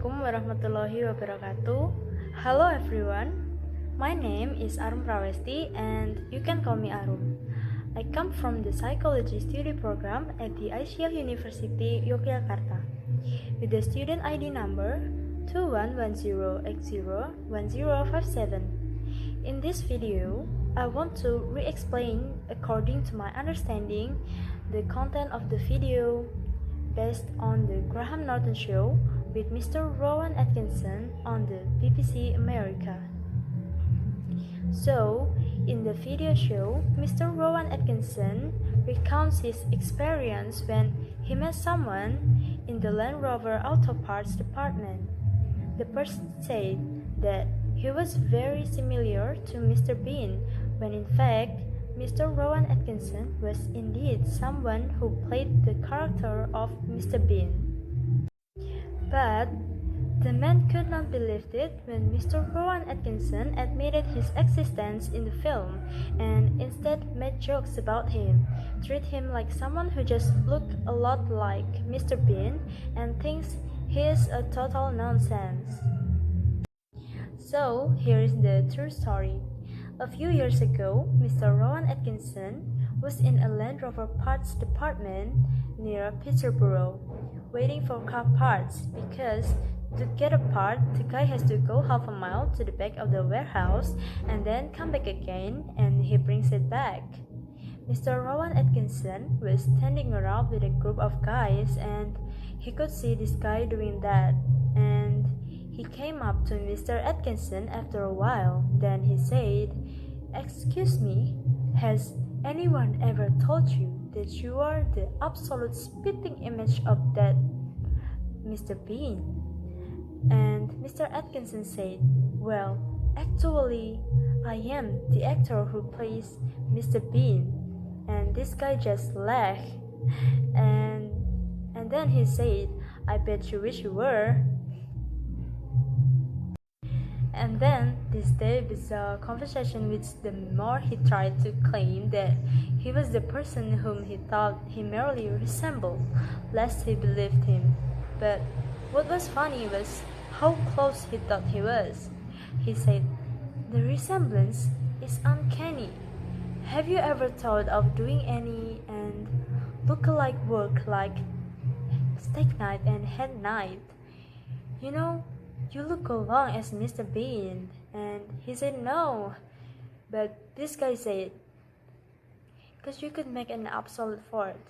Assalamualaikum warahmatullahi wabarakatuh. Hello everyone. My name is Arum Prawesti and you can call me Arum. I come from the psychology study program at the ICL University Yogyakarta with the student ID number 2110X01057. In this video, I want to re-explain according to my understanding the content of the video based on the Graham Norton show with Mr. Rowan Atkinson on the BBC America. So, in the video show, Mr. Rowan Atkinson recounts his experience when he met someone in the Land Rover Auto Parts department. The person said that he was very similar to Mr. Bean, when in fact, Mr. Rowan Atkinson was indeed someone who played the character of Mr. Bean. But the man could not believe it when Mr. Rowan Atkinson admitted his existence in the film and instead made jokes about him, treat him like someone who just looked a lot like Mr. Bean and thinks he is a total nonsense. So here is the true story. A few years ago, Mr. Rowan Atkinson was in a Land Rover parts department near Peterborough, waiting for car parts because to get a part, the guy has to go half a mile to the back of the warehouse and then come back again and he brings it back. Mr. Rowan Atkinson was standing around with a group of guys and he could see this guy doing that, and he came up to Mr. Atkinson after a while. Then he said, "Excuse me, has anyone ever told you that you are the absolute spitting image of that Mr. Bean?" And Mr. Atkinson said, "Well, actually, I am the actor who plays Mr. Bean." And this guy just laughed. And then he said, "I bet you wish you were." And then this day bizarre conversation which the more he tried to claim that he was the person whom he thought he merely resembled, lest he believed him. But what was funny was how close he thought he was. He said, "The resemblance is uncanny. Have you ever thought of doing any and look-alike work like steak night and hen night? You know, you look along as Mr. Bean." And he said no. But this guy said, "Because you could make an absolute fort."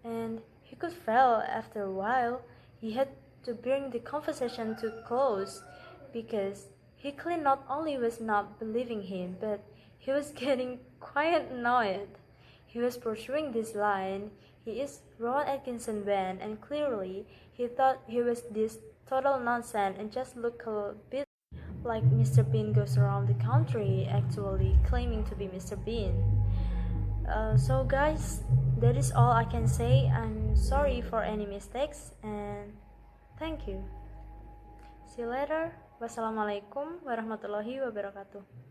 And he could fail after a while. He had to bring the conversation to close because he clearly not only was not believing him, but he was getting quite annoyed. He was pursuing this line, "He is Rowan Atkinson when," and clearly he thought he was this total nonsense and just looked a bit like Mr. Bean goes around the country actually claiming to be Mr. Bean. So guys, that is all I can say. I'm sorry for any mistakes and thank you. See you later. Wassalamualaikum warahmatullahi wabarakatuh.